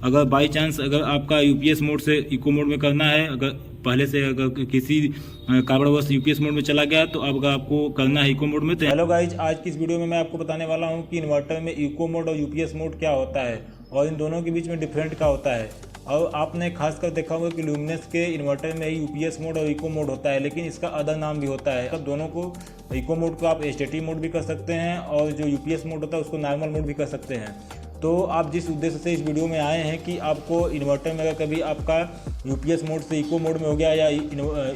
अगर by chance अगर आपका यूपीएस मोड से इको मोड में करना है, अगर पहले से अगर किसी कारणवश यूपीएस मोड में चला गया तो अब आपको करना है इको मोड में। तो हेलो गाइज, आज की इस वीडियो में मैं आपको बताने वाला हूं कि इन्वर्टर में इको मोड और यूपीएस मोड क्या होता है और इन दोनों के बीच में डिफरेंट क्या होता है। और आपने खासकर देखा होगा कि ल्यूमिनस के इन्वर्टर में ही यूपीएस मोड और इको मोड होता है, लेकिन इसका अदर नाम भी होता है। अब दोनों को, इको मोड को आप एसटीटी मोड भी कर सकते हैं और जो यूपीएस मोड होता है उसको नॉर्मल मोड भी कर सकते हैं। तो आप जिस उद्देश्य से इस वीडियो में आए हैं कि आपको इन्वर्टर में अगर कभी आपका यूपीएस मोड से इको मोड में हो गया या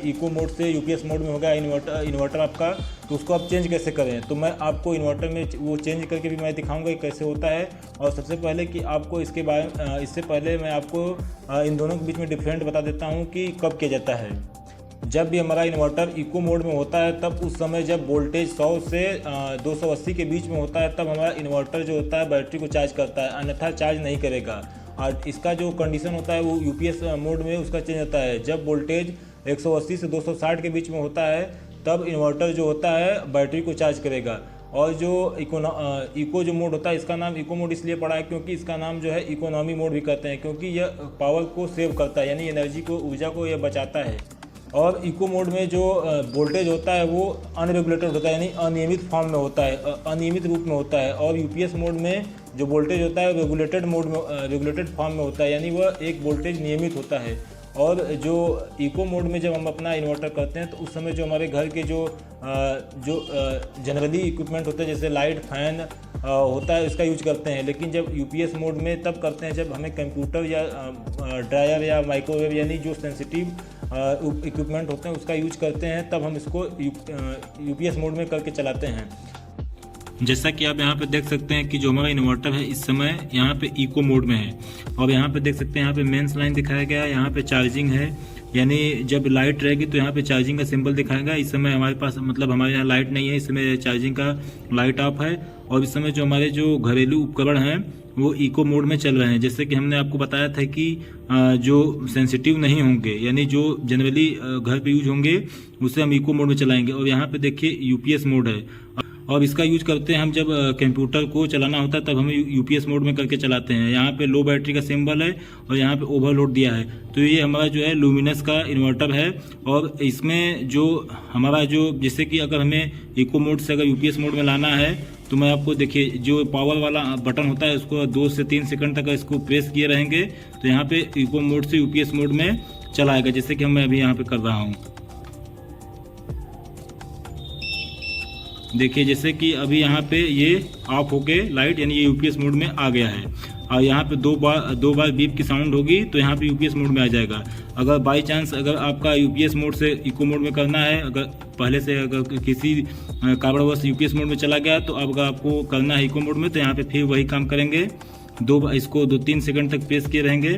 इको मोड से यूपीएस मोड में हो गया इन्वर्टर आपका, तो उसको आप चेंज कैसे करें, तो मैं आपको इन्वर्टर में वो चेंज करके भी मैं दिखाऊंगा कि कैसे होता है। और सबसे पहले कि आपको इससे पहले मैं आपको इन दोनों के बीच में डिफरेंट बता देता हूँ कि कब किया जाता है। जब भी हमारा इन्वर्टर इको मोड में होता है तब उस समय जब वोल्टेज 100 से 280 के बीच में होता है तब हमारा इन्वर्टर जो होता है बैटरी को चार्ज करता है, अन्यथा चार्ज नहीं करेगा। और इसका जो कंडीशन होता है वो यूपीएस मोड में उसका चेंज होता है। जब वोल्टेज 180 से 260 के बीच में होता है तब इन्वर्टर जो होता है बैटरी को चार्ज करेगा। और जो इको जो मोड होता है, इसका नाम इको मोड इसलिए पड़ा है क्योंकि इसका नाम जो है इकोनॉमी मोड भी कहते हैं, क्योंकि यह पावर को सेव करता है, यानी एनर्जी को, ऊर्जा को यह बचाता है। और इको मोड में जो वोल्टेज होता है वो अनरेगुलेटेड होता है, यानी अनियमित फॉर्म में होता है, अनियमित रूप में होता है। और यूपीएस मोड में जो वोल्टेज होता है रेगुलेटेड मोड में, रेगुलेटेड फॉर्म में होता है, यानी वह एक वोल्टेज नियमित होता है। और जो इको मोड में जब हम अपना इन्वर्टर करते हैं तो उस समय जो हमारे घर के जो जनरली इक्विपमेंट होते हैं जैसे लाइट, फैन होता है, इसका यूज करते हैं। लेकिन जब यूपीएस मोड में तब करते हैं जब हमें कंप्यूटर या ड्रायर या माइक्रोवेव, यानी जो सेंसिटिव इक्विपमेंट होते हैं उसका यूज करते हैं, तब हम इसको यूपीएस मोड में करके चलाते हैं। जैसा कि आप यहाँ पे देख सकते हैं कि जो हमारा इन्वर्टर है इस समय यहाँ पे इको मोड में है। और यहाँ पे देख सकते हैं यहाँ पे मेंस लाइन दिखाया गया है, यहाँ पे चार्जिंग है, यानी जब लाइट रहेगी तो यहाँ पे चार्जिंग का सिंबल दिखाएगा। इस समय हमारे पास, मतलब हमारे यहाँ लाइट नहीं है, इस समय चार्जिंग का लाइट ऑफ है। और इस समय जो हमारे जो घरेलू उपकरण हैं वो इको मोड में चल रहे हैं। जैसे कि हमने आपको बताया था कि जो सेंसिटिव नहीं होंगे, यानी जो जनरली घर पे यूज होंगे उसे हम इको मोड में चलाएंगे। और यहाँ पे देखिए यूपीएस मोड है, और इसका यूज करते हैं हम जब कंप्यूटर को चलाना होता है तब हम यूपीएस मोड में करके चलाते हैं। यहाँ पे लो बैटरी का सिंबल है और यहाँ पे ओवरलोड दिया है। तो ये हमारा जो है ल्यूमिनस का इन्वर्टर है। और इसमें जो हमारा जो, जैसे कि अगर हमें इको मोड से अगर यूपीएस मोड में लाना है तो मैं आपको, देखिए जो पावर वाला बटन होता है उसको 2 से 3 सेकंड तक इसको प्रेस किए रहेंगे तो यहाँ पे इको मोड से यूपीएस मोड में चलाएगा, जैसे कि मैं अभी यहाँ पे कर रहा हूँ। देखिए जैसे कि अभी यहाँ पे ये ऑफ होके लाइट, यानी ये यूपीएस मोड में आ गया है। और यहाँ पे दो बार बीप की साउंड होगी तो यहाँ पे यूपीएस मोड में आ जाएगा। अगर बाई चांस अगर आपका यूपीएस मोड से इको मोड में करना है, अगर पहले से अगर किसी कारणवश यूपीएस मोड में चला गया तो अब आपको करना है इको मोड में, तो यहाँ पे फिर वही काम करेंगे। इसको 2-3 सेकंड तक प्रेस किए रहेंगे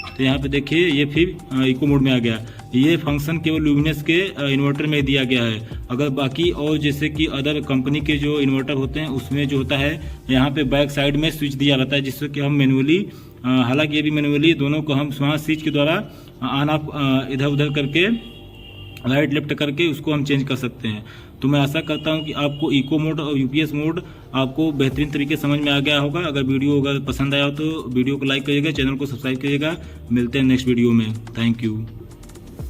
तो यहाँ पे देखिए ये फिर इको मोड में आ गया। ये फंक्शन केवल ल्यूमिनस के इन्वर्टर में दिया गया है। अगर बाकी और जैसे कि अदर कंपनी के जो इन्वर्टर होते हैं उसमें जो होता है यहाँ पे बैक साइड में स्विच दिया रहता है, जिससे कि हम मैनुअली, हालांकि ये भी मैनुअली, दोनों को हम वहाँ स्विच के द्वारा ऑन ऑफ इधर उधर करके, राइट लेफ्ट करके उसको हम चेंज कर सकते हैं। तो मैं आशा करता हूं कि आपको इको मोड और यूपीएस मोड आपको बेहतरीन तरीके समझ में आ गया होगा। अगर वीडियो अगर पसंद आया हो तो वीडियो को लाइक करिएगा, चैनल को सब्सक्राइब करिएगा। मिलते हैं नेक्स्ट वीडियो में। Thank you.